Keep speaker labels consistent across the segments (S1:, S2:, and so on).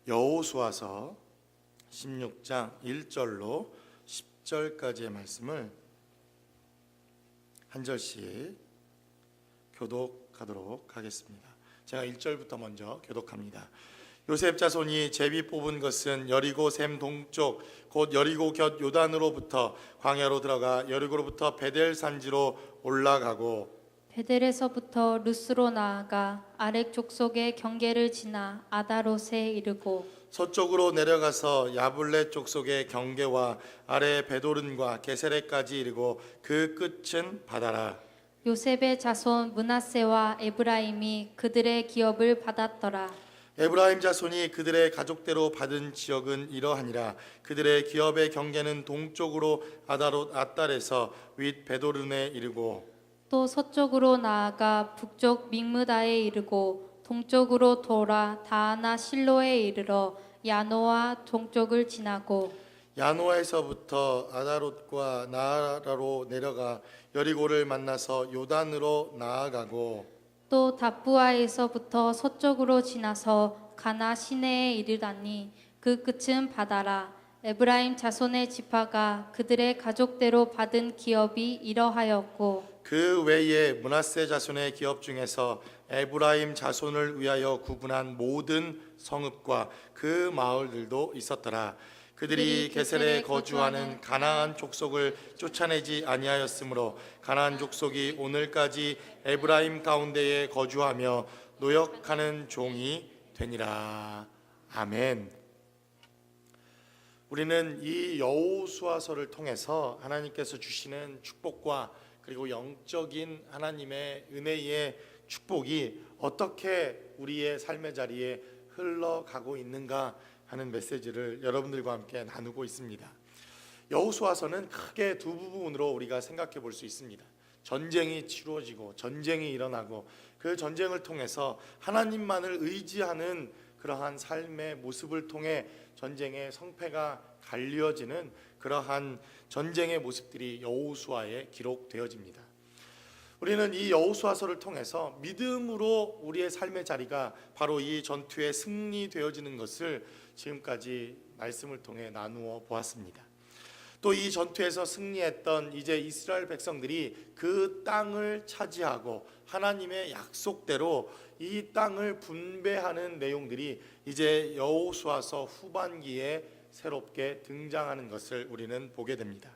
S1: 여호수아서 16장 1절로 10절까지의 말씀을 한 절씩 교독하도록 하겠습니다. 제가 1절부터 먼저 교독합니다. 요셉 자손이 제비 뽑은 것은 여리고 샘 동쪽 곧 여리고 곁 요단으로부터 광야로 들어가 여리고로부터 베델 산지로 올라가고
S2: 베델에서부터 루스로 나아가 아렉 족속의 경계를 지나 아다롯에 이르고
S1: 서쪽으로 내려가서 야블레 족속의 경계와 아래 베도른과 게세레까지 이르고 그 끝은 바다라.
S2: 요셉의 자손 므낫세와 에브라임이 그들의 기업을 받았더라.
S1: 에브라임 자손이 그들의 가족대로 받은 지역은 이러하니라. 그들의 기업의 경계는 동쪽으로 아다롯 앗달에서 윗 베도른에 이르고
S2: 또 서쪽으로 나아가 북쪽 믹므다에 이르고 동쪽으로 돌아 다하나 실로에 이르러 야노아 동쪽을 지나고
S1: 야노아에서부터 아다롯과 나아라로 내려가 여리고를 만나서 요단으로 나아가고
S2: 또 다부아에서부터 서쪽으로 지나서 가나 시내에 이르다니 그 끝은 바다라. 에브라임 자손의 지파가 그들의 가족대로 받은 기업이 이러하였고
S1: 그 외에 므낫세 자손의 기업 중에서 에브라임 자손을 위하여 구분한 모든 성읍과 그 마을들도 있었더라. 그들이 게셀에 거주하는 가나안 족속을 쫓아내지 아니하였으므로 가나안 족속이 오늘까지 에브라임 가운데에 거주하며 노역하는 종이 되니라. 아멘. 우리는 이 여호수아서를 통해서 하나님께서 주시는 축복과 그리고 영적인 하나님의 은혜의 축복이 어떻게 우리의 삶의 자리에 흘러가고 있는가 하는 메시지를 여러분들과 함께 나누고 있습니다. 여호수아서는 크게 두 부분으로 우리가 생각해 볼 수 있습니다. 전쟁이 치루어지고 전쟁이 일어나고 그 전쟁을 통해서 하나님만을 의지하는 그러한 삶의 모습을 통해 전쟁의 성패가 갈려지는 그러한 전쟁의 모습들이 여호수아에 기록되어집니다. 우리는 이 여호수아서를 통해서 믿음으로 우리의 삶의 자리가 바로 이 전투에 승리되어지는 것을 지금까지 말씀을 통해 나누어 보았습니다. 또 이 전투에서 승리했던 이제 이스라엘 백성들이 그 땅을 차지하고 하나님의 약속대로 이 땅을 분배하는 내용들이 이제 여호수아서 후반기에 새롭게 등장하는 것을 우리는 보게 됩니다.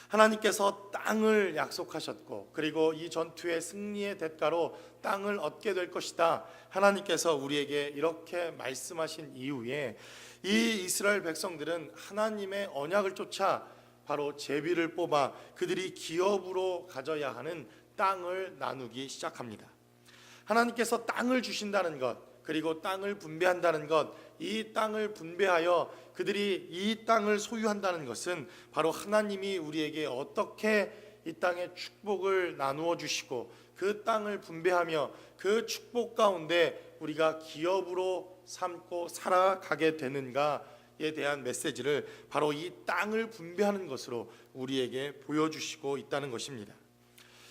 S1: 하나님께서 땅을 약속하셨고 그리고 이 전투의 승리의 대가로 땅을 얻게 될 것이다. 하나님께서 우리에게 이렇게 말씀하신 이후에 이 이스라엘 백성들은 하나님의 언약을 쫓아 바로 제비를 뽑아 그들이 기업으로 가져야 하는 땅을 나누기 시작합니다. 하나님께서 땅을 주신다는 것 그리고 땅을 분배한다는 것, 이 땅을 분배하여 그들이 이 땅을 소유한다는 것은 바로 하나님이 우리에게 어떻게 이 땅의 축복을 나누어 주시고 그 땅을 분배하며 그 축복 가운데 우리가 기업으로 삼고 살아가게 되는가에 대한 메시지를 바로 이 땅을 분배하는 것으로 우리에게 보여주시고 있다는 것입니다.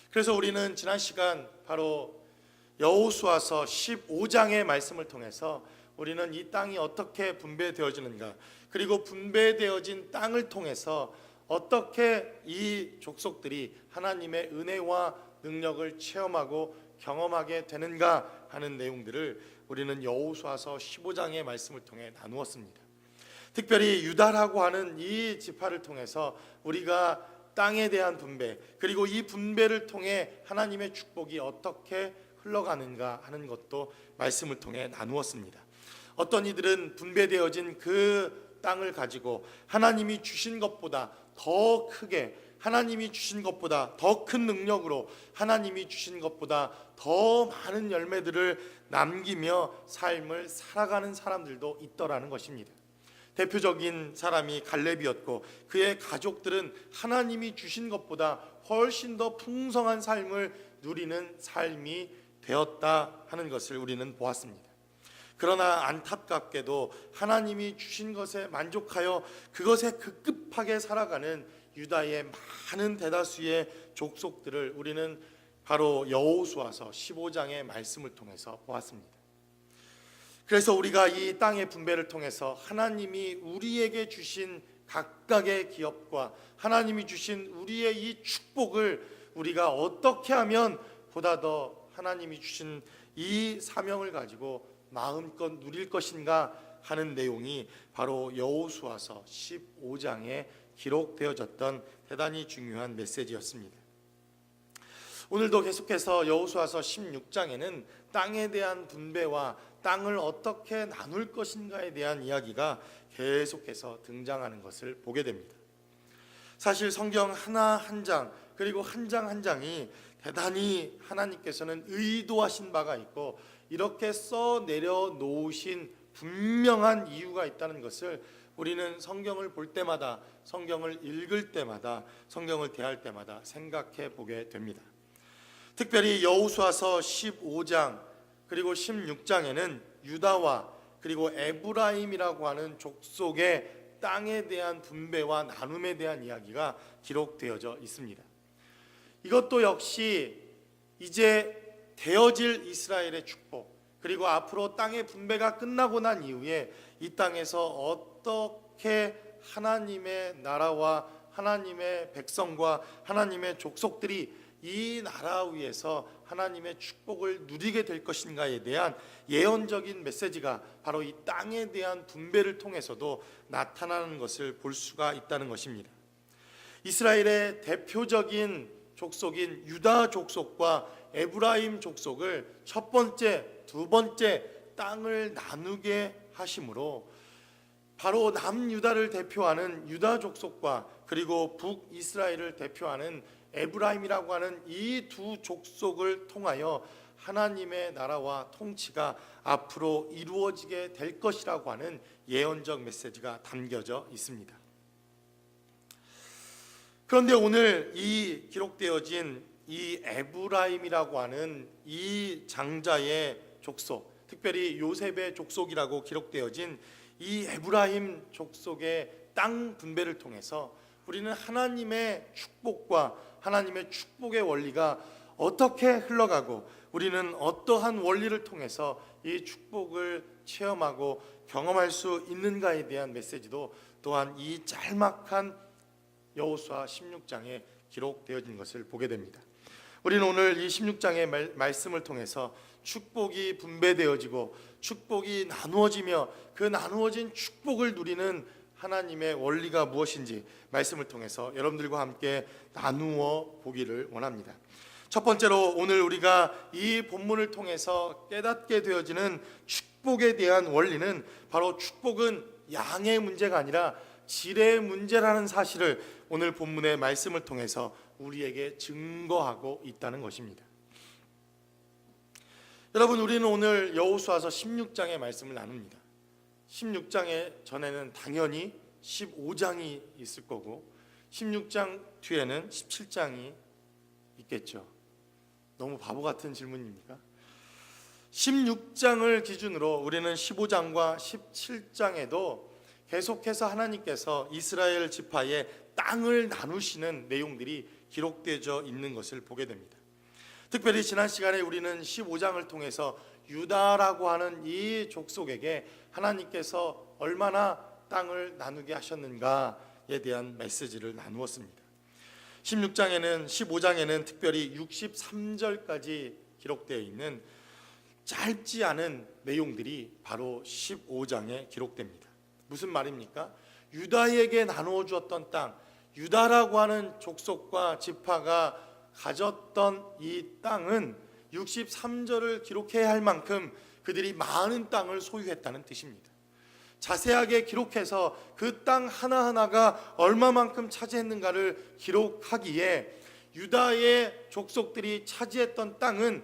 S1: 그래서 우리는 지난 시간 바로 여호수아서 15장의 말씀을 통해서 우리는 이 땅이 어떻게 분배되어지는가 그리고 분배되어진 땅을 통해서 어떻게 이 족속들이 하나님의 은혜와 능력을 체험하고 경험하게 되는가 하는 내용들을 우리는 여호수아서 15장의 말씀을 통해 나누었습니다. 특별히 유다라고 하는 이 지파를 통해서 우리가 땅에 대한 분배 그리고 이 분배를 통해 하나님의 축복이 어떻게 흘러가는가 하는 것도 말씀을 통해 나누었습니다. 어떤 이들은 분배되어진 그 땅을 가지고 하나님이 주신 것보다 더 크게 하나님이 주신 것보다 더 큰 능력으로 하나님이 주신 것보다 더 많은 열매들을 남기며 삶을 살아가는 사람들도 있더라는 것입니다. 대표적인 사람이 갈렙이었고 그의 가족들은 하나님이 주신 것보다 훨씬 더 풍성한 삶을 누리는 삶이 되었다 하는 것을 우리는 보았습니다. 그러나 안타깝게도 하나님이 주신 것에 만족하여 그것에 급급하게 살아가는 유다의 많은 대다수의 족속들을 우리는 바로 여호수아서 15장의 말씀을 통해서 보았습니다. 그래서 우리가 이 땅의 분배를 통해서 하나님이 우리에게 주신 각각의 기업과 하나님이 주신 우리의 이 축복을 우리가 어떻게 하면 보다 더 하나님이 주신 이 사명을 가지고 마음껏 누릴 것인가 하는 내용이 바로 여호수아서 15장에 기록되어졌던 대단히 중요한 메시지였습니다. 오늘도 계속해서 여호수아서 16장에는 땅에 대한 분배와 땅을 어떻게 나눌 것인가에 대한 이야기가 계속해서 등장하는 것을 보게 됩니다. 사실 성경 하나 한 장, 그리고 한 장 한 장이 대단히 하나님께서는 의도하신 바가 있고 이렇게 써 내려놓으신 분명한 이유가 있다는 것을 우리는 성경을 볼 때마다, 성경을 읽을 때마다, 성경을 대할 때마다 생각해 보게 됩니다. 특별히 여호수아서 15장 그리고 16장에는 유다와 그리고 에브라임이라고 하는 족속의 땅에 대한 분배와 나눔에 대한 이야기가 기록되어져 있습니다. 이것도 역시 이제 되어질 이스라엘의 축복, 그리고 앞으로 땅의 분배가 끝나고 난 이후에 이 땅에서 어떻게 하나님의 나라와 하나님의 백성과 하나님의 족속들이 이 나라 위에서 하나님의 축복을 누리게 될 것인가에 대한 예언적인 메시지가 바로 이 땅에 대한 분배를 통해서도 나타나는 것을 볼 수가 있다는 것입니다. 이스라엘의 대표적인 족속인 유다 족속과 에브라임 족속을 첫 번째, 두 번째 땅을 나누게 하심으로 바로 남유다를 대표하는 유다 족속과 그리고 북이스라엘을 대표하는 에브라임이라고 하는 이 두 족속을 통하여 하나님의 나라와 통치가 앞으로 이루어지게 될 것이라고 하는 예언적 메시지가 담겨져 있습니다. 그런데 오늘 이 기록되어진 이 에브라임이라고 하는 이 장자의 족속, 특별히 요셉의 족속이라고 기록되어진 이 에브라임 족속의 땅 분배를 통해서 우리는 하나님의 축복과 하나님의 축복의 원리가 어떻게 흘러가고 우리는 어떠한 원리를 통해서 이 축복을 체험하고 경험할 수 있는가에 대한 메시지도 또한 이 짤막한 여호수아 16장에 기록되어진 것을 보게 됩니다. 우리는 오늘 이 16장의 말씀을 통해서 축복이 분배되어지고 축복이 나누어지며 그 나누어진 축복을 누리는 하나님의 원리가 무엇인지 말씀을 통해서 여러분들과 함께 나누어 보기를 원합니다. 첫 번째로 오늘 우리가 이 본문을 통해서 깨닫게 되어지는 축복에 대한 원리는 바로 축복은 양의 문제가 아니라 질의 문제라는 사실을 오늘 본문의 말씀을 통해서 우리에게 증거하고 있다는 것입니다. 여러분, 우리는 오늘 여호수아서 16장의 말씀을 나눕니다. 16장에 전에는 당연히 15장이 있을 거고 16장 뒤에는 17장이 있겠죠. 너무 바보 같은 질문입니까? 16장을 기준으로 우리는 15장과 17장에도 계속해서 하나님께서 이스라엘 지파의 땅을 나누시는 내용들이 기록되어 있는 것을 보게 됩니다. 특별히 지난 시간에 우리는 15장을 통해서 유다라고 하는 이 족속에게 하나님께서 얼마나 땅을 나누게 하셨는가에 대한 메시지를 나누었습니다. 16장에는 15장에는 특별히 63절까지 기록되어 있는 짧지 않은 내용들이 바로 15장에 기록됩니다. 무슨 말입니까? 유다에게 나누어 주었던 땅, 유다라고 하는 족속과 지파가 가졌던 이 땅은 63절을 기록해야 할 만큼 그들이 많은 땅을 소유했다는 뜻입니다. 자세하게 기록해서 그 땅 하나하나가 얼마만큼 차지했는가를 기록하기에 유다의 족속들이 차지했던 땅은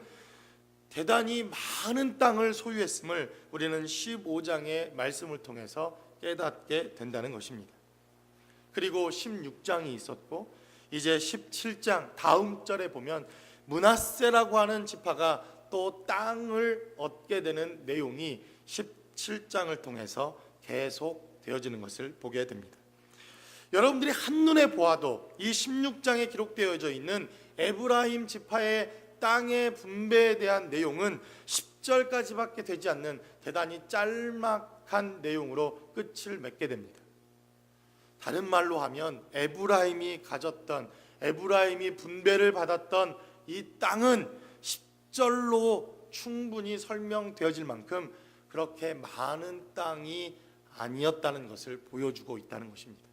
S1: 대단히 많은 땅을 소유했음을 우리는 15장의 말씀을 통해서 깨닫게 된다는 것입니다. 그리고 16장이 있었고 이제 17장 다음 절에 보면 므낫세라고 하는 지파가 또 땅을 얻게 되는 내용이 17장을 통해서 계속 되어지는 것을 보게 됩니다. 여러분들이 한눈에 보아도 이 16장에 기록되어져 있는 에브라임 지파의 땅의 분배에 대한 내용은 10절까지밖에 되지 않는 대단히 짤막한 내용으로 끝을 맺게 됩니다. 다른 말로 하면 에브라임이 가졌던, 에브라임이 분배를 받았던 이 땅은 10절로 충분히 설명되어질 만큼 그렇게 많은 땅이 아니었다는 것을 보여주고 있다는 것입니다.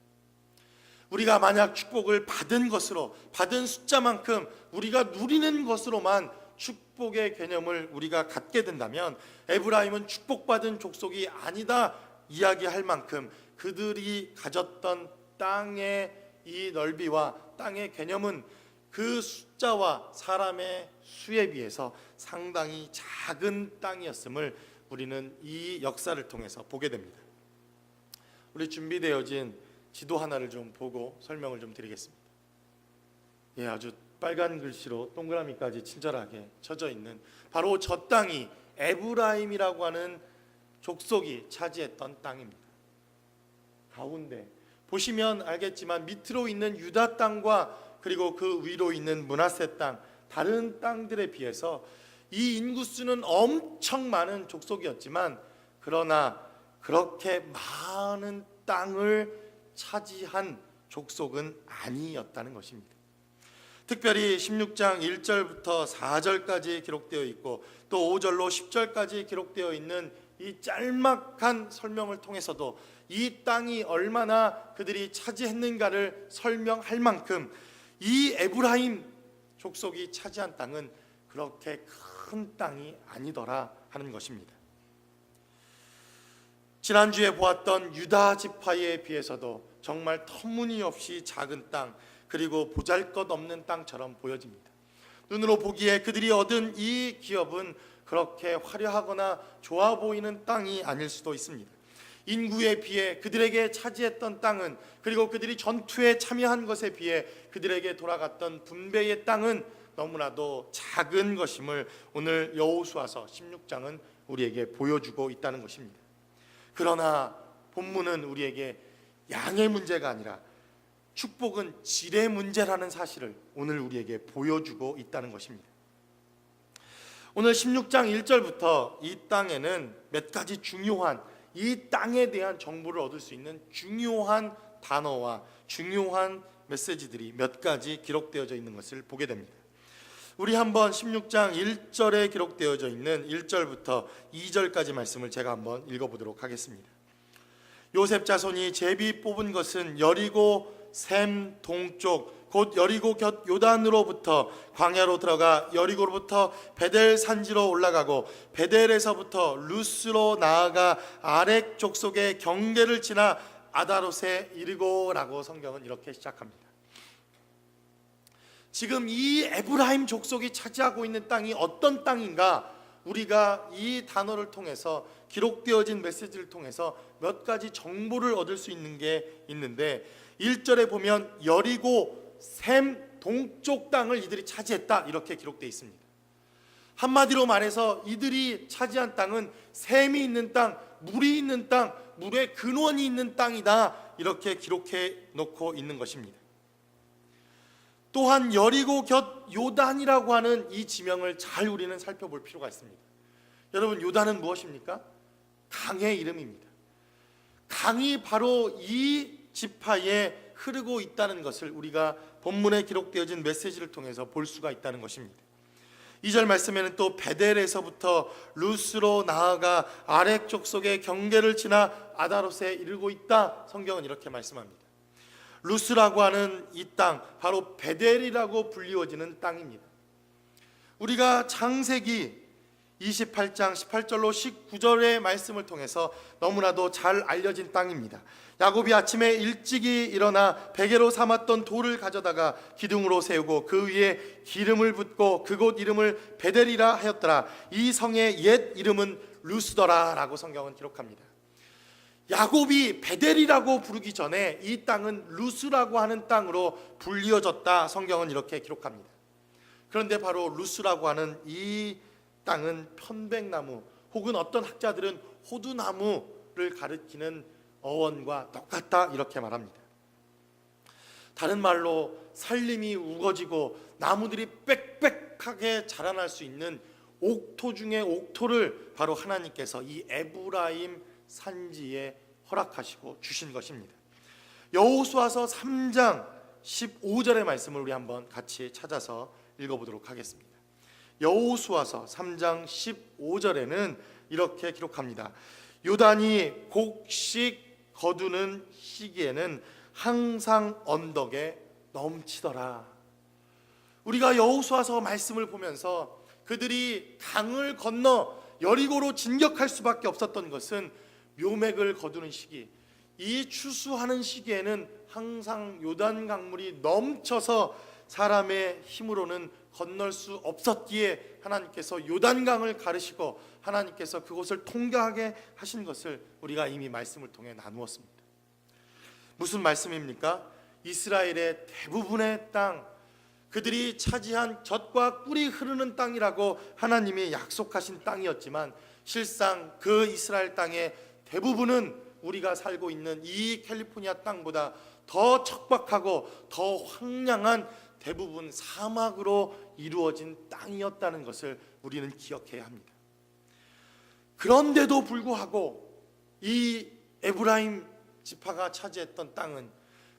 S1: 우리가 만약 축복을 받은 것으로, 받은 숫자만큼 우리가 누리는 것으로만 축복의 개념을 우리가 갖게 된다면 에브라임은 축복받은 족속이 아니다 이야기할 만큼 그들이 가졌던 땅의 이 넓이와 땅의 개념은 그 숫자와 사람의 수에 비해서 상당히 작은 땅이었음을 우리는 이 역사를 통해서 보게 됩니다. 우리 준비되어진 지도 하나를 좀 보고 설명을 좀 드리겠습니다. 예, 아주 빨간 글씨로 동그라미까지 친절하게 쳐져 있는 바로 저 땅이 에브라임이라고 하는 족속이 차지했던 땅입니다. 가운데 보시면 알겠지만 밑으로 있는 유다 땅과 그리고 그 위로 있는 므낫세 땅, 다른 땅들에 비해서 이 인구수는 엄청 많은 족속이었지만 그러나 그렇게 많은 땅을 차지한 족속은 아니었다는 것입니다. 특별히 16장 1절부터 4절까지 기록되어 있고 또 5절로 10절까지 기록되어 있는 이 짤막한 설명을 통해서도 이 땅이 얼마나 그들이 차지했는가를 설명할 만큼 이 에브라임 족속이 차지한 땅은 그렇게 큰 땅이 아니더라 하는 것입니다. 지난주에 보았던 유다 지파에 비해서도 정말 터무니없이 작은 땅, 그리고 보잘것없는 땅처럼 보여집니다. 눈으로 보기에 그들이 얻은 이 기업은 그렇게 화려하거나 좋아 보이는 땅이 아닐 수도 있습니다. 인구에 비해 그들에게 차지했던 땅은, 그리고 그들이 전투에 참여한 것에 비해 그들에게 돌아갔던 분배의 땅은 너무나도 작은 것임을 오늘 여호수아서 16장은 우리에게 보여주고 있다는 것입니다. 그러나 본문은 우리에게 양의 문제가 아니라 축복은 질의 문제라는 사실을 오늘 우리에게 보여주고 있다는 것입니다. 오늘 16장 1절부터 이 땅에는 몇 가지 중요한, 이 땅에 대한 정보를 얻을 수 있는 중요한 단어와 중요한 메시지들이 몇 가지 기록되어져 있는 것을 보게 됩니다. 우리 한번 16장 1절에 기록되어져 있는 1절부터 2절까지 말씀을 제가 한번 읽어보도록 하겠습니다. 요셉 자손이 제비 뽑은 것은 여리고 셈 동쪽 곧 여리고 곁 요단으로부터 광야로 들어가 여리고로부터 베델 산지로 올라가고 베델에서부터 루스로 나아가 아렉 족속의 경계를 지나 아다롯에 이르고라고 성경은 이렇게 시작합니다. 지금 이 에브라임 족속이 차지하고 있는 땅이 어떤 땅인가, 우리가 이 단어를 통해서, 기록되어진 메시지를 통해서 몇 가지 정보를 얻을 수 있는 게 있는데 1절에 보면 여리고 셈 동쪽 땅을 이들이 차지했다 이렇게 기록되어 있습니다. 한마디로 말해서 이들이 차지한 땅은 셈이 있는 땅, 물이 있는 땅, 물의 근원이 있는 땅이다 이렇게 기록해 놓고 있는 것입니다. 또한 여리고 곁 요단이라고 하는 이 지명을 잘 우리는 살펴볼 필요가 있습니다. 여러분, 요단은 무엇입니까? 강의 이름입니다. 강이 바로 이 지파에 흐르고 있다는 것을 우리가 본문에 기록되어진 메시지를 통해서 볼 수가 있다는 것입니다. 2절 말씀에는 또 베델에서부터 루스로 나아가 아렉 족속의 경계를 지나 아다롯에 이르고 있다 성경은 이렇게 말씀합니다. 루스라고 하는 이 땅, 바로 베델이라고 불리워지는 땅입니다. 우리가 창세기 28장 18절로 19절의 말씀을 통해서 너무나도 잘 알려진 땅입니다. 야곱이 아침에 일찍이 일어나 베개로 삼았던 돌을 가져다가 기둥으로 세우고 그 위에 기름을 붓고 그곳 이름을 베델이라 하였더라. 이 성의 옛 이름은 루스더라 라고 성경은 기록합니다. 야곱이 베델이라고 부르기 전에 이 땅은 루스라고 하는 땅으로 불리어졌다 성경은 이렇게 기록합니다. 그런데 바로 루스라고 하는 이 땅은 편백나무 혹은 어떤 학자들은 호두나무를 가리키는 어원과 똑같다 이렇게 말합니다. 다른 말로 살림이 우거지고 나무들이 빽빽하게 자라날 수 있는 옥토 중에 옥토를 바로 하나님께서 이 에브라임 산지에 허락하시고 주신 것입니다. 여호수아서 3장 15절의 말씀을 우리 한번 같이 찾아서 읽어보도록 하겠습니다. 여호수아서 3장 15절에는 이렇게 기록합니다. 요단이 곡식 거두는 시기에는 항상 언덕에 넘치더라. 우리가 여호수아서 말씀을 보면서 그들이 강을 건너 여리고로 진격할 수밖에 없었던 것은 묘맥을 거두는 시기, 이 추수하는 시기에는 항상 요단 강물이 넘쳐서 사람의 힘으로는 건널 수 없었기에 하나님께서 요단강을 가르시고 하나님께서 그곳을 통과하게 하신 것을 우리가 이미 말씀을 통해 나누었습니다. 무슨 말씀입니까? 이스라엘의 대부분의 땅, 그들이 차지한 젖과 꿀이 흐르는 땅이라고 하나님이 약속하신 땅이었지만 실상 그 이스라엘 땅의 대부분은 우리가 살고 있는 이 캘리포니아 땅보다 더 척박하고 더 황량한 대부분 사막으로 이루어진 땅이었다는 것을 우리는 기억해야 합니다. 그런데도 불구하고 이 에브라임 지파가 차지했던 땅은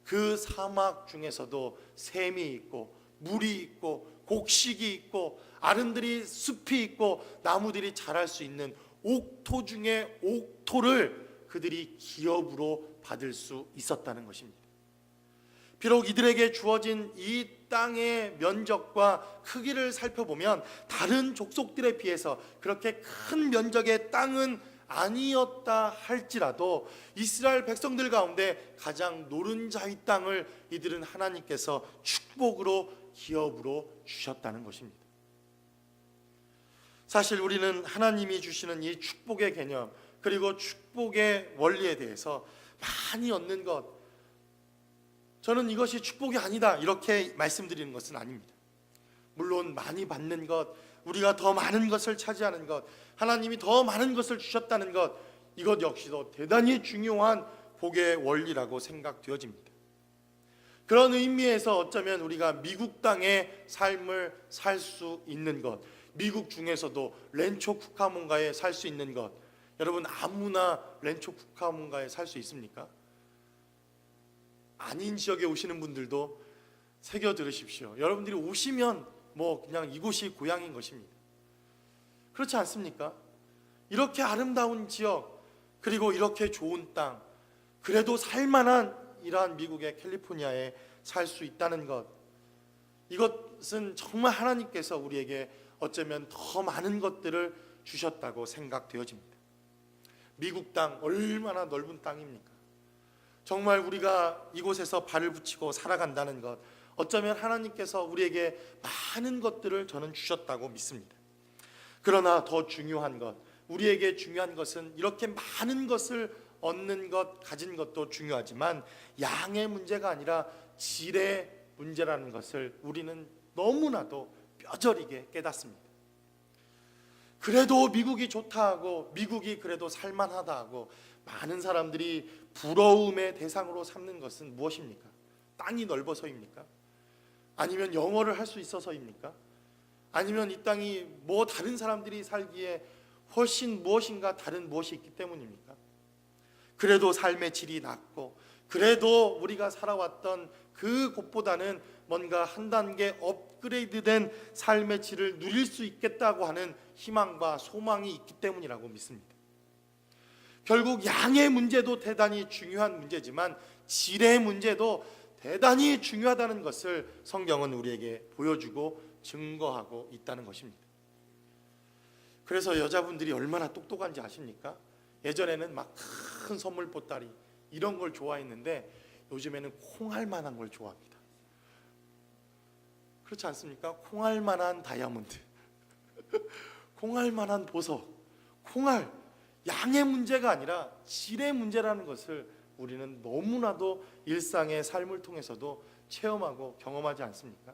S1: 그 사막 중에서도 샘이 있고 물이 있고 곡식이 있고 아름드리 숲이 있고 나무들이 자랄 수 있는 옥토 중에 옥토를 그들이 기업으로 받을 수 있었다는 것입니다. 비록 이들에게 주어진 이 땅의 면적과 크기를 살펴보면 다른 족속들에 비해서 그렇게 큰 면적의 땅은 아니었다 할지라도 이스라엘 백성들 가운데 가장 노른자의 땅을 이들은 하나님께서 축복으로 기업으로 주셨다는 것입니다. 사실 우리는 하나님이 주시는 이 축복의 개념 그리고 축복의 원리에 대해서 많이 얻는 것, 저는 이것이 축복이 아니다 이렇게 말씀드리는 것은 아닙니다. 물론 많이 받는 것, 우리가 더 많은 것을 차지하는 것, 하나님이 더 많은 것을 주셨다는 것, 이것 역시도 대단히 중요한 복의 원리라고 생각되어집니다. 그런 의미에서 어쩌면 우리가 미국 땅의 삶을 살 수 있는 것, 미국 중에서도 렌초 쿠카몬가에 살 수 있는 것, 여러분 아무나 렌초 쿠카몬가에 살 수 있습니까? 아닌 지역에 오시는 분들도 새겨 들으십시오. 여러분들이 오시면 뭐 그냥 이곳이 고향인 것입니다. 그렇지 않습니까? 이렇게 아름다운 지역, 그리고 이렇게 좋은 땅, 그래도 살만한 이러한 미국의 캘리포니아에 살 수 있다는 것, 이것은 정말 하나님께서 우리에게 어쩌면 더 많은 것들을 주셨다고 생각되어집니다. 미국 땅 얼마나 넓은 땅입니까? 정말 우리가 이곳에서 발을 붙이고 살아간다는 것, 어쩌면 하나님께서 우리에게 많은 것들을 저는 주셨다고 믿습니다. 그러나 더 중요한 것, 우리에게 중요한 것은 이렇게 많은 것을 얻는 것, 가진 것도 중요하지만 양의 문제가 아니라 질의 문제라는 것을 우리는 너무나도 뼈저리게 깨닫습니다. 그래도 미국이 좋다 하고 미국이 그래도 살만하다 하고 많은 사람들이 부러움의 대상으로 삼는 것은 무엇입니까? 땅이 넓어서입니까? 아니면 영어를 할 수 있어서입니까? 아니면 이 땅이 뭐 다른 사람들이 살기에 훨씬 무엇인가 다른 무엇이 있기 때문입니까? 그래도 삶의 질이 낮고 그래도 우리가 살아왔던 그 곳보다는 뭔가 한 단계 업그레이드된 삶의 질을 누릴 수 있겠다고 하는 희망과 소망이 있기 때문이라고 믿습니다. 결국 양의 문제도 대단히 중요한 문제지만 질의 문제도 대단히 중요하다는 것을 성경은 우리에게 보여주고 증거하고 있다는 것입니다. 그래서 여자분들이 얼마나 똑똑한지 아십니까? 예전에는 막 큰 선물 보따리 이런 걸 좋아했는데 요즘에는 콩알만한 걸 좋아합니다. 그렇지 않습니까? 콩알만한 다이아몬드, 콩알만한 보석, 콩알, 양의 문제가 아니라 질의 문제라는 것을 우리는 너무나도 일상의 삶을 통해서도 체험하고 경험하지 않습니까?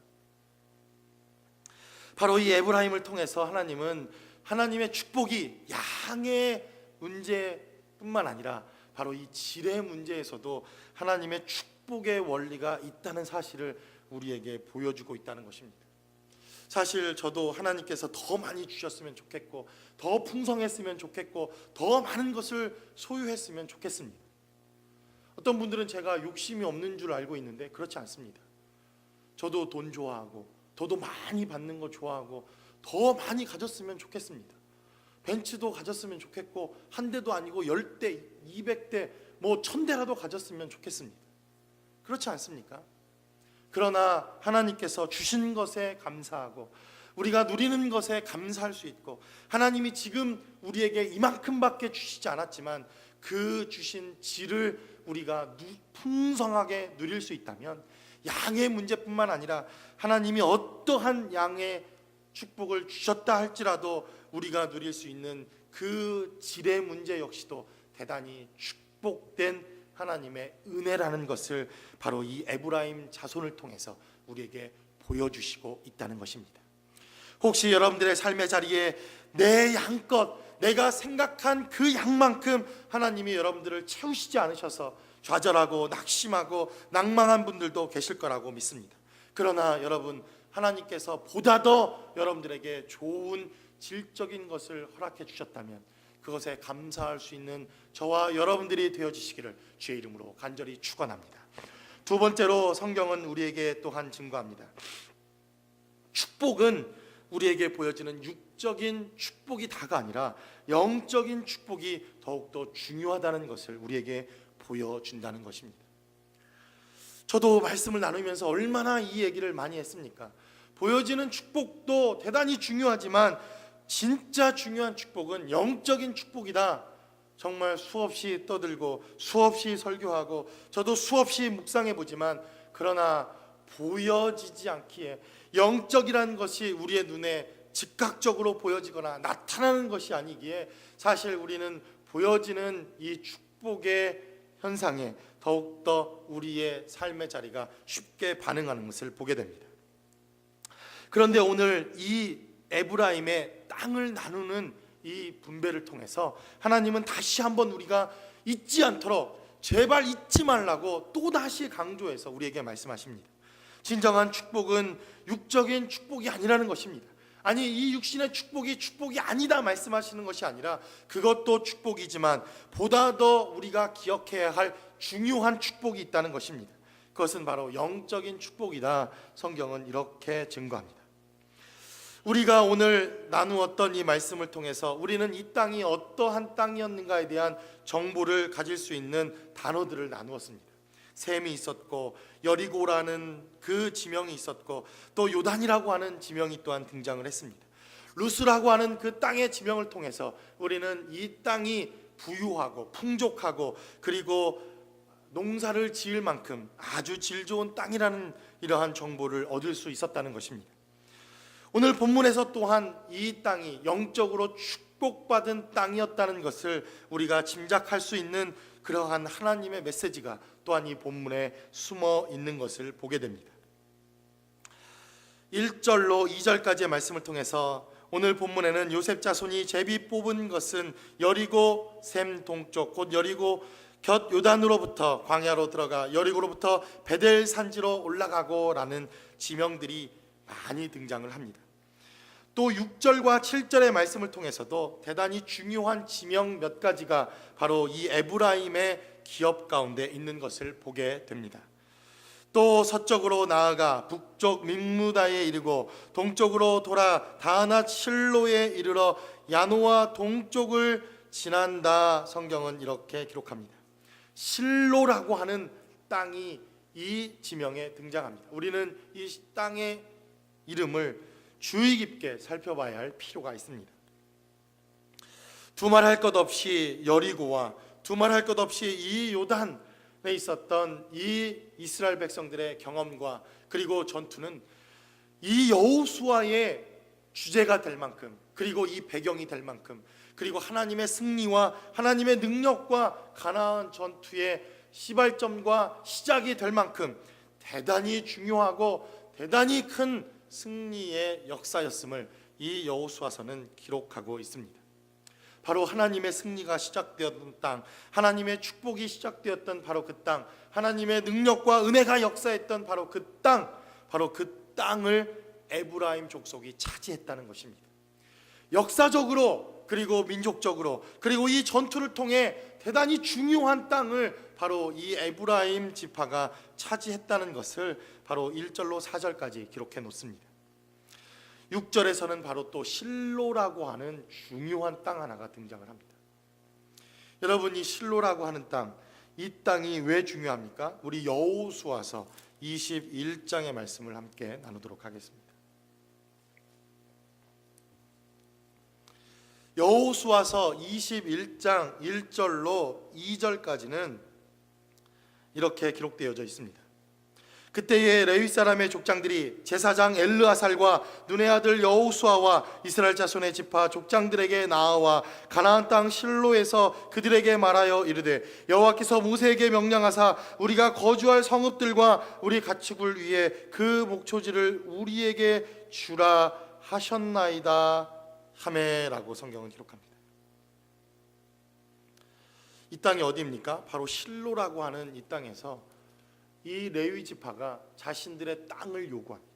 S1: 바로 이 에브라임을 통해서 하나님은 하나님의 축복이 양의 문제뿐만 아니라 바로 이 질의 문제에서도 하나님의 축복의 원리가 있다는 사실을 우리에게 보여주고 있다는 것입니다. 사실 저도 하나님께서 더 많이 주셨으면 좋겠고, 더 풍성했으면 좋겠고, 더 많은 것을 소유했으면 좋겠습니다. 어떤 분들은 제가 욕심이 없는 줄 알고 있는데 그렇지 않습니다. 저도 돈 좋아하고, 저도 많이 받는 거 좋아하고, 더 많이 가졌으면 좋겠습니다. 벤츠도 가졌으면 좋겠고, 한 대도 아니고 10대, 200대, 뭐 1000대라도 가졌으면 좋겠습니다. 그렇지 않습니까? 그러나 하나님께서 주신 것에 감사하고, 우리가 누리는 것에 감사할 수 있고, 하나님이 지금 우리에게 이만큼밖에 주시지 않았지만 그 주신 질을 우리가 풍성하게 누릴 수 있다면, 양의 문제뿐만 아니라 하나님이 어떠한 양의 축복을 주셨다 할지라도 우리가 누릴 수 있는 그 질의 문제 역시도 대단히 축복된 하나님의 은혜라는 것을 바로 이 에브라임 자손을 통해서 우리에게 보여주시고 있다는 것입니다. 혹시 여러분들의 삶의 자리에 내 양껏 내가 생각한 그 양만큼 하나님이 여러분들을 채우시지 않으셔서 좌절하고 낙심하고 낭망한 분들도 계실 거라고 믿습니다. 그러나 여러분, 하나님께서 보다 더 여러분들에게 좋은 질적인 것을 허락해 주셨다면 그것에 감사할 수 있는 저와 여러분들이 되어주시기를 주의 이름으로 간절히 축원합니다. 두 번째로 성경은 우리에게 또한 증거합니다. 축복은 우리에게 보여지는 육적인 축복이 다가 아니라 영적인 축복이 더욱더 중요하다는 것을 우리에게 보여준다는 것입니다. 저도 말씀을 나누면서 얼마나 이 얘기를 많이 했습니까? 보여지는 축복도 대단히 중요하지만 진짜 중요한 축복은 영적인 축복이다. 정말 수없이 떠들고 수없이 설교하고 저도 수없이 묵상해 보지만, 그러나 보여지지 않기에, 영적이라는 것이 우리의 눈에 즉각적으로 보여지거나 나타나는 것이 아니기에 사실 우리는 보여지는 이 축복의 현상에 더욱더 우리의 삶의 자리가 쉽게 반응하는 것을 보게 됩니다. 그런데 오늘 이 에브라임의 땅을 나누는 이 분배를 통해서 하나님은 다시 한번 우리가 잊지 않도록, 제발 잊지 말라고 또다시 강조해서 우리에게 말씀하십니다. 진정한 축복은 육적인 축복이 아니라는 것입니다. 아니, 이 육신의 축복이 아니다 말씀하시는 것이 아니라 그것도 축복이지만 보다 더 우리가 기억해야 할 중요한 축복이 있다는 것입니다. 그것은 바로 영적인 축복이다. 성경은 이렇게 증거합니다. 우리가 오늘 나누었던 이 말씀을 통해서 우리는 이 땅이 어떠한 땅이었는가에 대한 정보를 가질 수 있는 단어들을 나누었습니다. 셈이 있었고, 여리고라는 그 지명이 있었고, 또 요단이라고 하는 지명이 또한 등장을 했습니다. 루스라고 하는 그 땅의 지명을 통해서 우리는 이 땅이 부유하고 풍족하고 그리고 농사를 지을 만큼 아주 질 좋은 땅이라는 이러한 정보를 얻을 수 있었다는 것입니다. 오늘 본문에서 또한 이 땅이 영적으로 축복받은 땅이었다는 것을 우리가 짐작할 수 있는 그러한 하나님의 메시지가 또한 이 본문에 숨어 있는 것을 보게 됩니다. 1절로 2절까지의 말씀을 통해서 오늘 본문에는 요셉 자손이 제비 뽑은 것은 여리고 셈 동쪽, 곧 여리고 곁 요단으로부터 광야로 들어가 여리고로부터 베델 산지로 올라가고 라는 지명들이 많이 등장을 합니다. 또 6절과 7절의 말씀을 통해서도 대단히 중요한 지명 몇 가지가 바로 이 에브라임의 기업 가운데 있는 것을 보게 됩니다. 또 서쪽으로 나아가 북쪽 믹무다에 이르고 동쪽으로 돌아 다하낫 실로에 이르러 야노아 동쪽을 지난다. 성경은 이렇게 기록합니다. 실로라고 하는 땅이 이 지명에 등장합니다. 우리는 이 땅의 이름을 주의 깊게 살펴봐야 할 필요가 있습니다. 두말할 것 없이 여리고와 두말할 것 없이 이 요단에 있었던 이 이스라엘 백성들의 경험과 그리고 전투는 이 여호수아의 주제가 될 만큼, 그리고 이 배경이 될 만큼, 그리고 하나님의 승리와 하나님의 능력과 가나안 전투의 시발점과 시작이 될 만큼 대단히 중요하고 대단히 큰 승리의 역사였음을 이 여호수아서는 기록하고 있습니다. 바로 하나님의 승리가 시작되었던 땅, 하나님의 축복이 시작되었던 바로 그 땅, 하나님의 능력과 은혜가 역사했던 바로 그 땅, 바로 그 땅을 에브라임 족속이 차지했다는 것입니다. 역사적으로 그리고 민족적으로 그리고 이 전투를 통해 대단히 중요한 땅을 바로 이 에브라임 지파가 차지했다는 것을 바로 1절로 4절까지 기록해 놓습니다. 6절에서는 바로 또 실로라고 하는 중요한 땅 하나가 등장을 합니다. 여러분, 이 실로라고 하는 땅, 이 땅이 왜 중요합니까? 우리 여호수아서 21장의 말씀을 함께 나누도록 하겠습니다. 여호수아서 21장 1절로 2절까지는 이렇게 기록되어져 있습니다. 그때에 레위 사람의 족장들이 제사장 엘르아살과 눈의 아들 여호수아와 이스라엘 자손의 지파 족장들에게 나아와 가나안 땅 실로에서 그들에게 말하여 이르되 여호와께서 모세에게 명령하사 우리가 거주할 성읍들과 우리 가축을 위해 그 목초지를 우리에게 주라 하셨나이다 하매라고 성경은 기록합니다. 이 땅이 어디입니까? 바로 실로라고 하는 이 땅에서 이 레위 지파가 자신들의 땅을 요구합니다.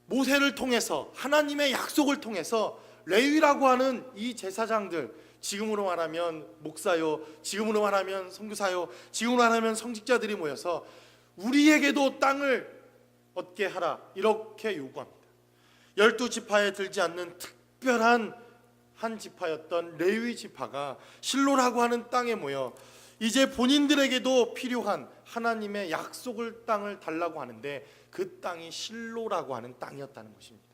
S1: 모세를 통해서, 하나님의 약속을 통해서 레위라고 하는 이 제사장들, 지금으로 말하면 목사요, 지금으로 말하면 선교사요, 지금으로 말하면 성직자들이 모여서 우리에게도 땅을 얻게 하라, 이렇게 요구합니다. 12지파에 들지 않는 특별한 한 지파였던 레위 지파가 실로라고 하는 땅에 모여 이제 본인들에게도 필요한 하나님의 약속을 땅을 달라고 하는데 그 땅이 실로라고 하는 땅이었다는 것입니다.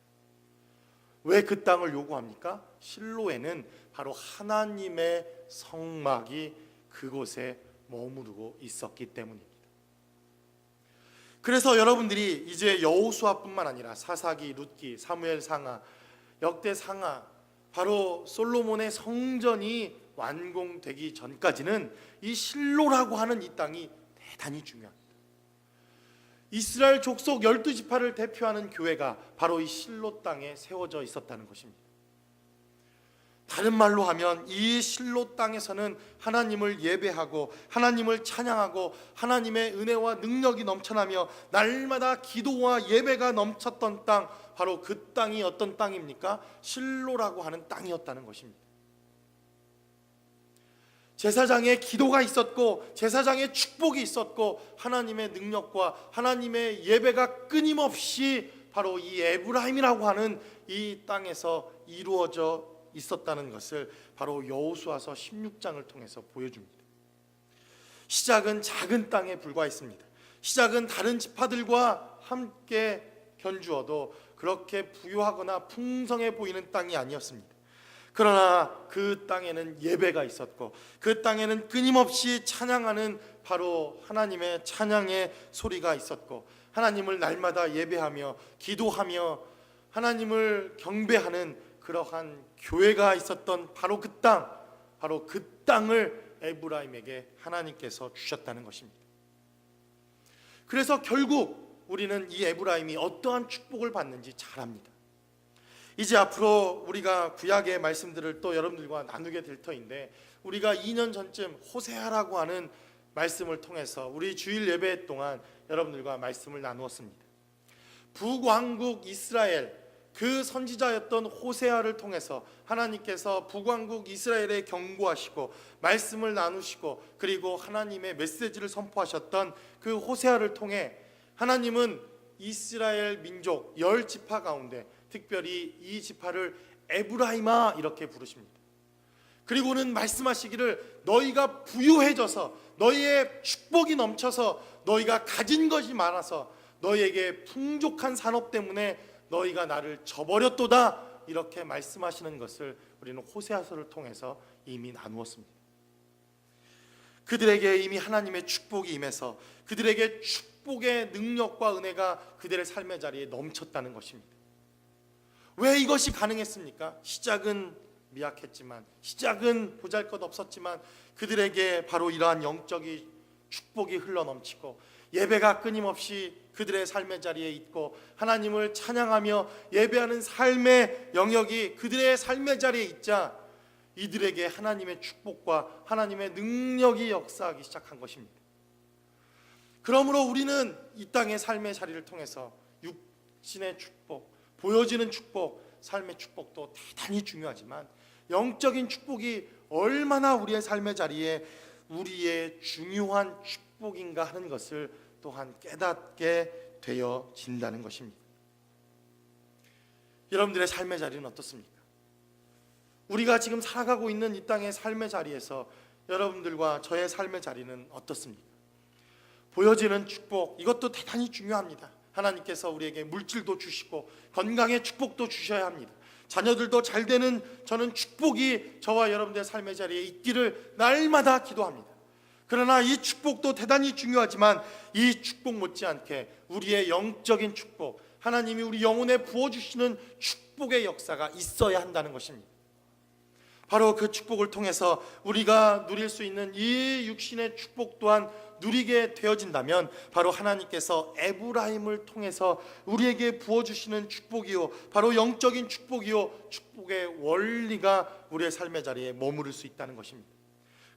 S1: 왜 그 땅을 요구합니까? 실로에는 바로 하나님의 성막이 그곳에 머무르고 있었기 때문입니다. 그래서 여러분들이 이제 여호수아뿐만 아니라 사사기, 룻기, 사무엘 상하, 역대 상하, 바로 솔로몬의 성전이 완공되기 전까지는 이 실로라고 하는 이 땅이 대단히 중요합니다. 이스라엘 족속 12지파를 대표하는 교회가 바로 이 실로 땅에 세워져 있었다는 것입니다. 다른 말로 하면 이 실로 땅에서는 하나님을 예배하고 하나님을 찬양하고 하나님의 은혜와 능력이 넘쳐나며 날마다 기도와 예배가 넘쳤던 땅, 바로 그 땅이 어떤 땅입니까? 실로라고 하는 땅이었다는 것입니다. 제사장의 기도가 있었고 제사장의 축복이 있었고 하나님의 능력과 하나님의 예배가 끊임없이 바로 이 에브라임이라고 하는 이 땅에서 이루어져 있었다는 것을 바로 여호수아서 16장을 통해서 보여줍니다. 시작은 작은 땅에 불과했습니다. 시작은 다른 지파들과 함께 견주어도 그렇게 부유하거나 풍성해 보이는 땅이 아니었습니다. 그러나 그 땅에는 예배가 있었고 그 땅에는 끊임없이 찬양하는 바로 하나님의 찬양의 소리가 있었고 하나님을 날마다 예배하며 기도하며 하나님을 경배하는 그러한 교회가 있었던 바로 그 땅, 바로 그 땅을 에브라임에게 하나님께서 주셨다는 것입니다. 그래서 결국 우리는 이 에브라임이 어떠한 축복을 받는지 잘 압니다. 이제 앞으로 우리가 구약의 말씀들을 또 여러분들과 나누게 될 터인데 우리가 2년 전쯤 호세아라고 하는 말씀을 통해서 우리 주일 예배 동안 여러분들과 말씀을 나누었습니다. 북왕국 이스라엘 그 선지자였던 호세아를 통해서 하나님께서 북왕국 이스라엘에 경고하시고 말씀을 나누시고 그리고 하나님의 메시지를 선포하셨던 그 호세아를 통해 하나님은 이스라엘 민족 10지파 가운데 특별히 이 지파를 에브라임아 이렇게 부르십니다. 그리고는 말씀하시기를 너희가 부유해져서 너희의 축복이 넘쳐서 너희가 가진 것이 많아서 너희에게 풍족한 산업 때문에 너희가 나를 저버렸도다 이렇게 말씀하시는 것을 우리는 호세아서를 통해서 이미 나누었습니다. 그들에게 이미 하나님의 축복이 임해서 그들에게 축복의 능력과 은혜가 그들의 삶의 자리에 넘쳤다는 것입니다. 왜 이것이 가능했습니까? 시작은 미약했지만 시작은 보잘것없었지만 그들에게 바로 이러한 영적인 축복이 흘러넘치고 예배가 끊임없이 그들의 삶의 자리에 있고 하나님을 찬양하며 예배하는 삶의 영역이 그들의 삶의 자리에 있자 이들에게 하나님의 축복과 하나님의 능력이 역사하기 시작한 것입니다. 그러므로 우리는 이 땅의 삶의 자리를 통해서 확신의 축복, 보여지는 축복, 삶의 축복도 대단히 중요하지만 영적인 축복이 얼마나 우리의 삶의 자리에 우리의 중요한 축복인가 하는 것을 또한 깨닫게 되어진다는 것입니다. 여러분들의 삶의 자리는 어떻습니까? 우리가 지금 살아가고 있는 이 땅의 삶의 자리에서 여러분들과 저의 삶의 자리는 어떻습니까? 보여지는 축복, 이것도 대단히 중요합니다. 하나님께서 우리에게 물질도 주시고 건강의 축복도 주셔야 합니다. 자녀들도 잘 되는 저는 축복이 저와 여러분들의 삶의 자리에 있기를 날마다 기도합니다. 그러나 이 축복도 대단히 중요하지만 이 축복 못지않게 우리의 영적인 축복, 하나님이 우리 영혼에 부어주시는 축복의 역사가 있어야 한다는 것입니다. 바로 그 축복을 통해서 우리가 누릴 수 있는 이 육신의 축복 또한 누리게 되어진다면 바로 하나님께서 에브라임을 통해서 우리에게 부어주시는 축복이요, 바로 영적인 축복이요, 축복의 원리가 우리의 삶의 자리에 머무를 수 있다는 것입니다.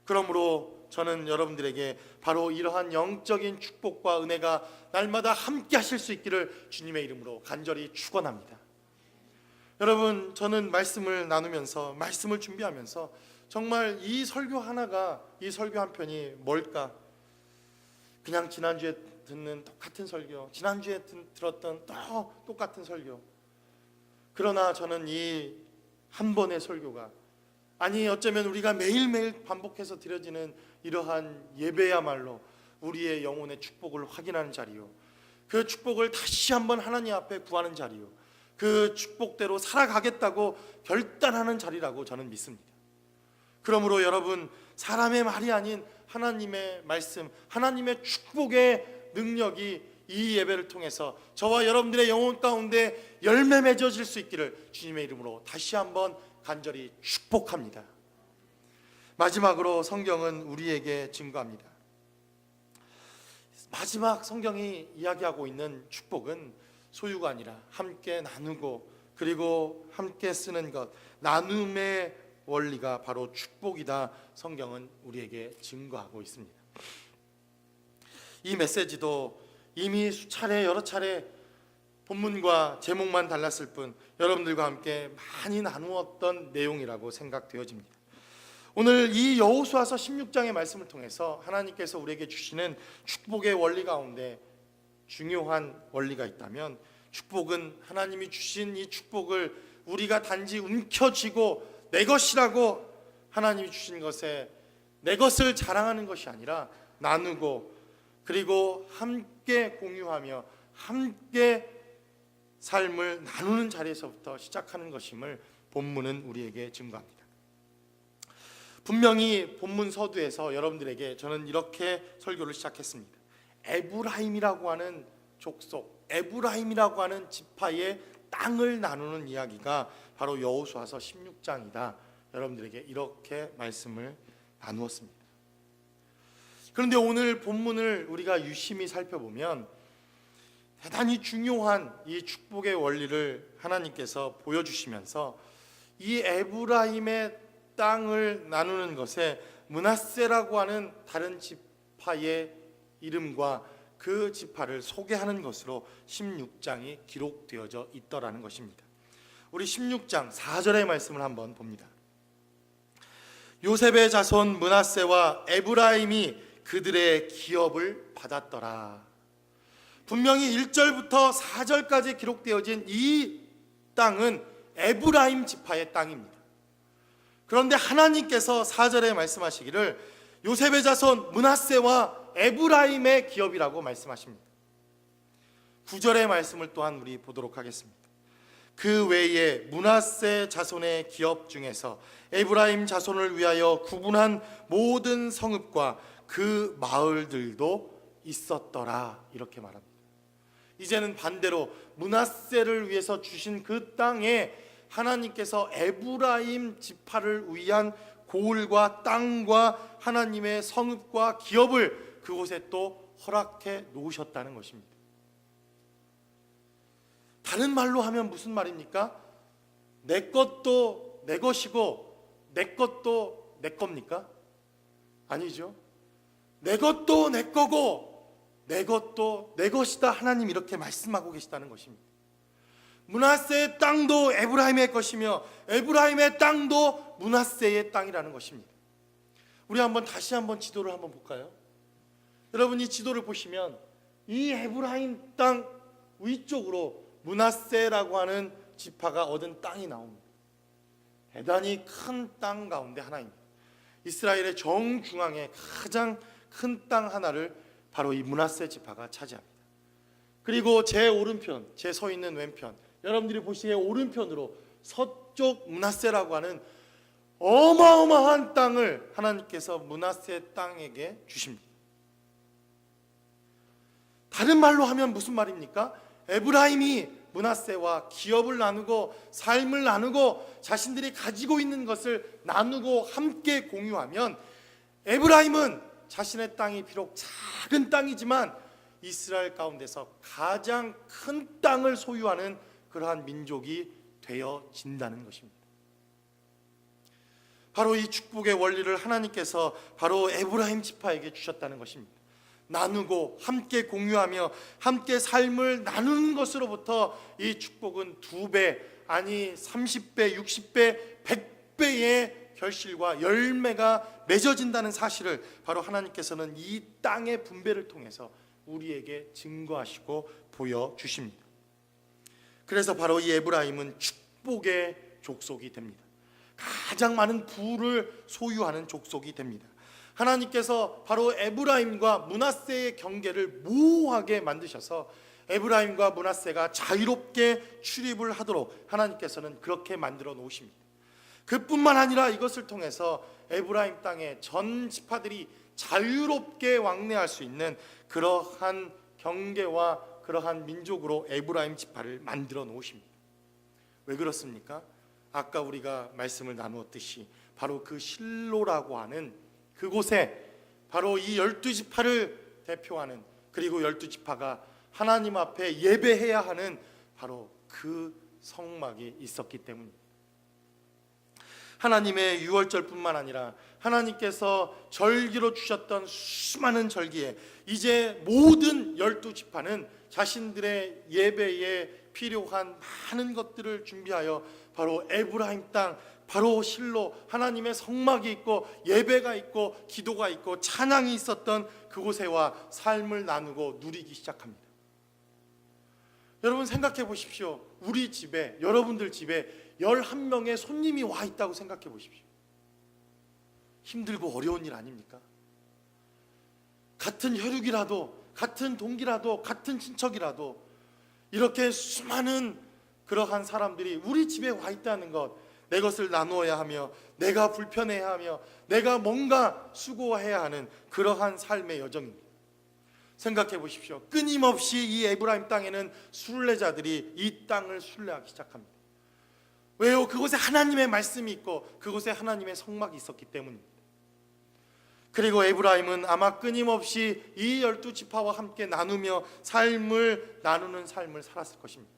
S1: 그러므로 저는 여러분들에게 바로 이러한 영적인 축복과 은혜가 날마다 함께 하실 수 있기를 주님의 이름으로 간절히 축원합니다. 여러분, 저는 말씀을 나누면서, 말씀을 준비하면서 정말 이 설교 하나가, 이 설교 한 편이 뭘까? 그냥 지난주에 듣는 똑같은 설교, 지난주에 들었던 또 똑같은 설교. 그러나 저는 이 한 번의 설교가, 아니 어쩌면 우리가 매일매일 반복해서 드려지는 이러한 예배야말로 우리의 영혼의 축복을 확인하는 자리요, 그 축복을 다시 한번 하나님 앞에 구하는 자리요, 그 축복대로 살아가겠다고 결단하는 자리라고 저는 믿습니다. 그러므로 여러분, 사람의 말이 아닌 하나님의 말씀, 하나님의 축복의 능력이 이 예배를 통해서 저와 여러분들의 영혼 가운데 열매 맺어질 수 있기를 주님의 이름으로 다시 한번 간절히 축복합니다. 마지막으로 성경은 우리에게 증거합니다. 마지막 성경이 이야기하고 있는 축복은 소유가 아니라 함께 나누고 그리고 함께 쓰는 것, 나눔의 원리가 바로 축복이다. 성경은 우리에게 증거하고 있습니다. 이 메시지도 이미 수차례 여러 차례 본문과 제목만 달랐을 뿐 여러분들과 함께 많이 나누었던 내용이라고 생각되어집니다. 오늘 이 여호수아서 16장의 말씀을 통해서 하나님께서 우리에게 주시는 축복의 원리 가운데 중요한 원리가 있다면, 축복은 하나님이 주신 이 축복을 우리가 단지 움켜쥐고 내 것이라고 하나님이 주신 것에 내 것을 자랑하는 것이 아니라 나누고 그리고 함께 공유하며 함께 삶을 나누는 자리에서부터 시작하는 것임을 본문은 우리에게 증거합니다. 분명히 본문 서두에서 여러분들에게 저는 이렇게 설교를 시작했습니다. 에브라임이라고 하는 족속, 에브라임이라고 하는 지파의 땅을 나누는 이야기가 바로 여호수아서 16장이다. 여러분들에게 이렇게 말씀을 나누었습니다. 그런데 오늘 본문을 우리가 유심히 살펴보면 대단히 중요한 이 축복의 원리를 하나님께서 보여주시면서 이 에브라임의 땅을 나누는 것에 므낫세라고 하는 다른 지파의 이름과 그 지파를 소개하는 것으로 16장이 기록되어져 있더라는 것입니다. 우리 16장 4절의 말씀을 한번 봅니다. 요셉의 자손 므낫세와 에브라임이 그들의 기업을 받았더라. 분명히 1절부터 4절까지 기록되어진 이 땅은 에브라임 지파의 땅입니다. 그런데 하나님께서 4절에 말씀하시기를 요셉의 자손 므낫세와 에브라임의 기업이라고 말씀하십니다. 9절의 말씀을 또한 우리 보도록 하겠습니다. 그 외에 므낫세 자손의 기업 중에서 에브라임 자손을 위하여 구분한 모든 성읍과 그 마을들도 있었더라. 이렇게 말합니다. 이제는 반대로 므낫세를 위해서 주신 그 땅에 하나님께서 에브라임 지파를 위한 고을과 땅과 하나님의 성읍과 기업을 그곳에 또 허락해 놓으셨다는 것입니다. 다른 말로 하면 무슨 말입니까? 내 것도 내 것이고 내 것도 내 겁니까? 아니죠. 내 것도 내 거고 내 것도 내 것이다. 하나님 이렇게 말씀하고 계시다는 것입니다. 므낫세의 땅도 에브라임의 것이며 에브라임의 땅도 므낫세의 땅이라는 것입니다. 우리 다시 한번 지도를 한번 볼까요? 여러분, 이 지도를 보시면 이 에브라임 땅 위쪽으로 므낫세라고 하는 지파가 얻은 땅이 나옵니다. 대단히 큰 땅 가운데 하나입니다. 이스라엘의 정중앙에 가장 큰 땅 하나를 바로 이 므낫세 지파가 차지합니다. 그리고 제 오른편, 제 서 있는 왼편, 여러분들이 보시기에 오른편으로 서쪽 므낫세라고 하는 어마어마한 땅을 하나님께서 므낫세 땅에게 주십니다. 다른 말로 하면 무슨 말입니까? 에브라임이 므낫세와 기업을 나누고 삶을 나누고 자신들이 가지고 있는 것을 나누고 함께 공유하면 에브라임은 자신의 땅이 비록 작은 땅이지만 이스라엘 가운데서 가장 큰 땅을 소유하는 그러한 민족이 되어진다는 것입니다. 바로 이 축복의 원리를 하나님께서 바로 에브라임 지파에게 주셨다는 것입니다. 나누고 함께 공유하며 함께 삶을 나누는 것으로부터 이 축복은 2배, 아니 30배, 60배, 100배의 결실과 열매가 맺어진다는 사실을 바로 하나님께서는 이 땅의 분배를 통해서 우리에게 증거하시고 보여주십니다. 그래서 바로 이 에브라임은 축복의 족속이 됩니다. 가장 많은 부를 소유하는 족속이 됩니다. 하나님께서 바로 에브라임과 므낫세의 경계를 모호하게 만드셔서 에브라임과 므낫세가 자유롭게 출입을 하도록 하나님께서는 그렇게 만들어 놓으십니다. 그뿐만 아니라 이것을 통해서 에브라임 땅의 전 지파들이 자유롭게 왕래할 수 있는 그러한 경계와 그러한 민족으로 에브라임 지파를 만들어 놓으십니다. 왜 그렇습니까? 아까 우리가 말씀을 나누었듯이 바로 그 실로라고 하는 그곳에 바로 이 12지파를 대표하는, 그리고 12지파가 하나님 앞에 예배해야 하는 바로 그 성막이 있었기 때문입니다. 하나님의 유월절뿐만 아니라 하나님께서 절기로 주셨던 수많은 절기에 이제 모든 12지파는 자신들의 예배에 필요한 많은 것들을 준비하여 바로 에브라임 땅, 바로 실로 하나님의 성막이 있고 예배가 있고 기도가 있고 찬양이 있었던 그곳에와 삶을 나누고 누리기 시작합니다. 여러분 생각해 보십시오. 우리 집에, 여러분들 집에 11명의 손님이 와 있다고 생각해 보십시오. 힘들고 어려운 일 아닙니까? 같은 혈육이라도, 같은 동기라도, 같은 친척이라도 이렇게 수많은 그러한 사람들이 우리 집에 와 있다는 것, 내 것을 나누어야 하며 내가 불편해야 하며 내가 뭔가 수고해야 하는 그러한 삶의 여정입니다. 생각해 보십시오. 끊임없이 이 에브라임 땅에는 순례자들이 이 땅을 순례하기 시작합니다. 왜요? 그곳에 하나님의 말씀이 있고 그곳에 하나님의 성막이 있었기 때문입니다. 그리고 에브라임은 아마 끊임없이 이 12지파와 함께 나누며 삶을 나누는 삶을 살았을 것입니다.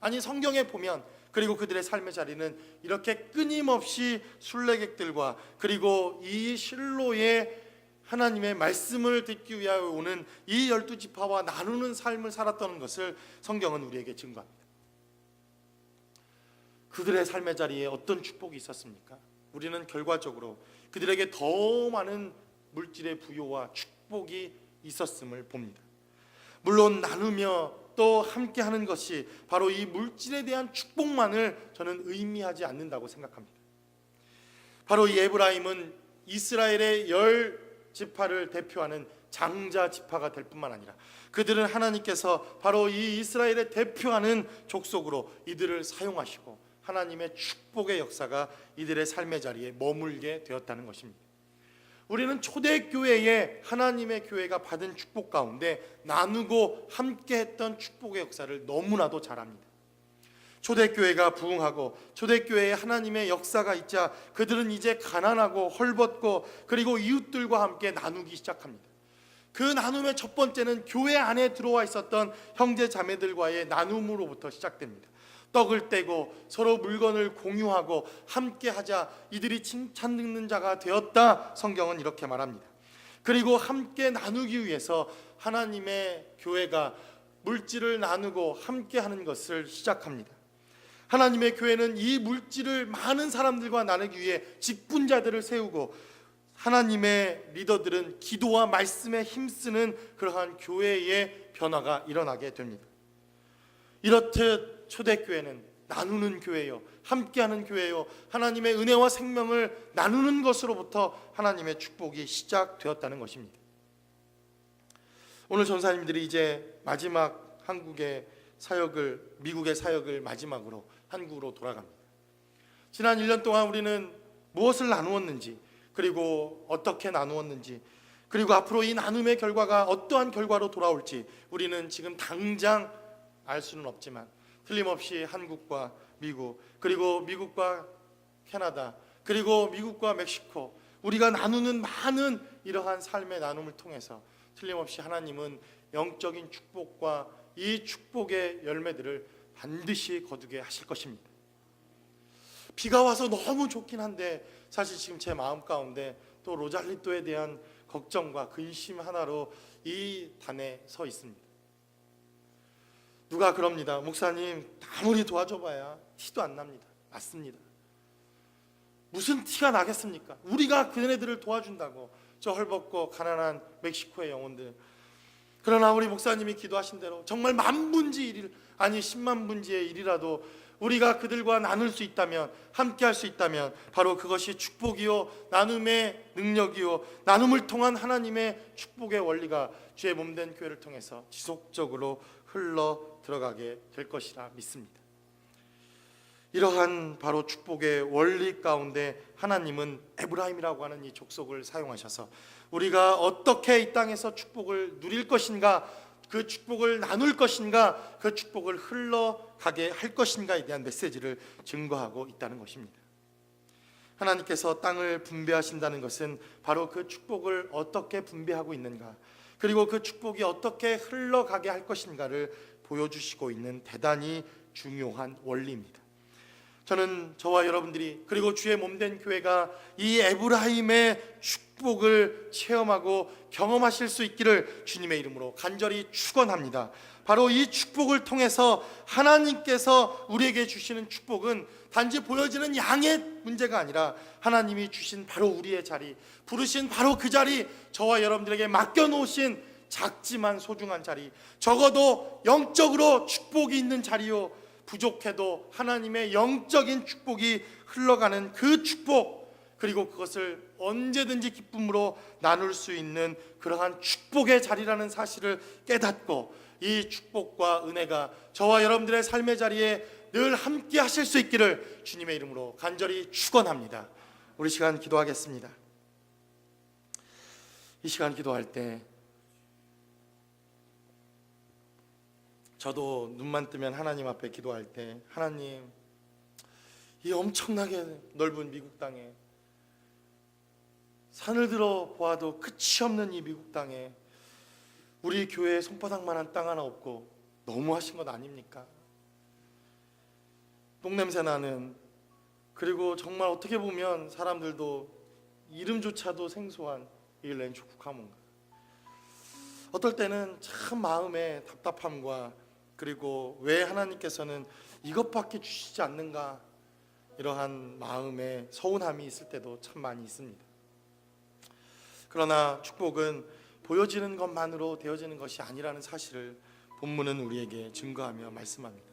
S1: 아니, 성경에 보면 그리고 그들의 삶의 자리는 이렇게 끊임없이 순례객들과 그리고 이 실로의 하나님의 말씀을 듣기 위하여 오는 이 12지파와 나누는 삶을 살았다는 것을 성경은 우리에게 증거합니다. 그들의 삶의 자리에 어떤 축복이 있었습니까? 우리는 결과적으로 그들에게 더 많은 물질의 부요와 축복이 있었음을 봅니다. 물론 나누며 또 함께하는 것이 바로 이 물질에 대한 축복만을 저는 의미하지 않는다고 생각합니다. 바로 이 에브라임은 이스라엘의 10지파를 대표하는 장자 지파가 될 뿐만 아니라 그들은 하나님께서 바로 이 이스라엘의 대표하는 족속으로 이들을 사용하시고 하나님의 축복의 역사가 이들의 삶의 자리에 머물게 되었다는 것입니다. 우리는 초대교회에 하나님의 교회가 받은 축복 가운데 나누고 함께했던 축복의 역사를 너무나도 잘 압니다. 초대교회가 부흥하고 초대교회에 하나님의 역사가 있자 그들은 이제 가난하고 헐벗고 그리고 이웃들과 함께 나누기 시작합니다. 그 나눔의 첫 번째는 교회 안에 들어와 있었던 형제 자매들과의 나눔으로부터 시작됩니다. 떡을 떼고 서로 물건을 공유하고 함께하자 이들이 칭찬 듣는 자가 되었다, 성경은 이렇게 말합니다. 그리고 함께 나누기 위해서 하나님의 교회가 물질을 나누고 함께하는 것을 시작합니다. 하나님의 교회는 이 물질을 많은 사람들과 나누기 위해 직분자들을 세우고, 하나님의 리더들은 기도와 말씀에 힘쓰는 그러한 교회의 변화가 일어나게 됩니다. 이렇듯 초대교회는 나누는 교회요, 함께하는 교회요, 하나님의 은혜와 생명을 나누는 것으로부터 하나님의 축복이 시작되었다는 것입니다. 오늘 전사님들이 이제 마지막 미국의 사역을 마지막으로 한국으로 돌아갑니다. 지난 1년 동안 우리는 무엇을 나누었는지, 그리고 어떻게 나누었는지, 그리고 앞으로 이 나눔의 결과가 어떠한 결과로 돌아올지 우리는 지금 당장 알 수는 없지만, 틀림없이 한국과 미국, 그리고 미국과 캐나다, 그리고 미국과 멕시코, 우리가 나누는 많은 이러한 삶의 나눔을 통해서 틀림없이 하나님은 영적인 축복과 이 축복의 열매들을 반드시 거두게 하실 것입니다. 비가 와서 너무 좋긴 한데 사실 지금 제 마음 가운데 또 로잘리또에 대한 걱정과 근심 하나로 이 단에 서 있습니다. 누가 그럽니다. 목사님, 아무리 도와줘봐야 티도 안 납니다. 맞습니다. 무슨 티가 나겠습니까? 우리가 그네들을 도와준다고, 저 헐벗고 가난한 멕시코의 영혼들. 그러나 우리 목사님이 기도하신 대로 정말 만분지 1일, 아니 10만 분지의 1이라도 우리가 그들과 나눌 수 있다면, 함께 할 수 있다면 바로 그것이 축복이요, 나눔의 능력이요, 나눔을 통한 하나님의 축복의 원리가 주의 몸된 교회를 통해서 지속적으로 흘러 들어가게 될 것이라 믿습니다. 이러한 바로 축복의 원리 가운데 하나님은 에브라임이라고 하는 이 족속을 사용하셔서 우리가 어떻게 이 땅에서 축복을 누릴 것인가, 그 축복을 나눌 것인가, 그 축복을 흘러가게 할 것인가에 대한 메시지를 증거하고 있다는 것입니다. 하나님께서 땅을 분배하신다는 것은 바로 그 축복을 어떻게 분배하고 있는가, 그리고 그 축복이 어떻게 흘러가게 할 것인가를 보여주시고 있는 대단히 중요한 원리입니다. 저는 저와 여러분들이, 그리고 주의 몸된 교회가 이 에브라임의 축복을 체험하고 경험하실 수 있기를 주님의 이름으로 간절히 축원합니다. 바로 이 축복을 통해서 하나님께서 우리에게 주시는 축복은 단지 보여지는 양의 문제가 아니라 하나님이 주신 바로 우리의 자리, 부르신 바로 그 자리, 저와 여러분들에게 맡겨놓으신 작지만 소중한 자리, 적어도 영적으로 축복이 있는 자리요, 부족해도 하나님의 영적인 축복이 흘러가는 그 축복, 그리고 그것을 언제든지 기쁨으로 나눌 수 있는 그러한 축복의 자리라는 사실을 깨닫고, 이 축복과 은혜가 저와 여러분들의 삶의 자리에 늘 함께 하실 수 있기를 주님의 이름으로 간절히 축원합니다. 우리 시간 기도하겠습니다. 이 시간 기도할 때 저도 눈만 뜨면 하나님 앞에 기도할 때, 하나님, 이 엄청나게 넓은 미국 땅에, 산을 들어 보아도 끝이 없는 이 미국 땅에 우리 교회에 손바닥만한 땅 하나 없고 너무하신 것 아닙니까? 똥냄새 나는, 그리고 정말 어떻게 보면 사람들도 이름조차도 생소한 이 렌초 쿠카몬가, 어떨 때는 참 마음에 답답함과, 그리고 왜 하나님께서는 이것밖에 주시지 않는가, 이러한 마음에 서운함이 있을 때도 참 많이 있습니다. 그러나 축복은 보여지는 것만으로 되어지는 것이 아니라는 사실을 본문은 우리에게 증거하며 말씀합니다.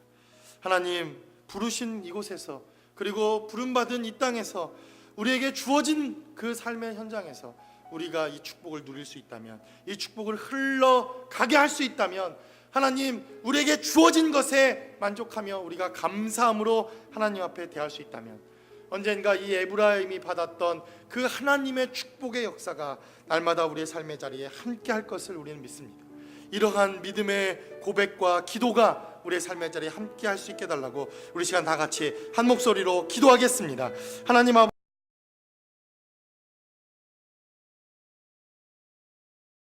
S1: 하나님, 부르신 이곳에서, 그리고 부름받은 이 땅에서, 우리에게 주어진 그 삶의 현장에서 우리가 이 축복을 누릴 수 있다면, 이 축복을 흘러가게 할 수 있다면, 하나님, 우리에게 주어진 것에 만족하며 우리가 감사함으로 하나님 앞에 대할 수 있다면, 언젠가 이 에브라임이 받았던 그 하나님의 축복의 역사가 날마다 우리의 삶의 자리에 함께 할 것을 우리는 믿습니다. 이러한 믿음의 고백과 기도가 우리의 삶의 자리에 함께 할 수 있게 해달라고 우리 시간 다 같이 한 목소리로 기도하겠습니다. 하나님 아버지,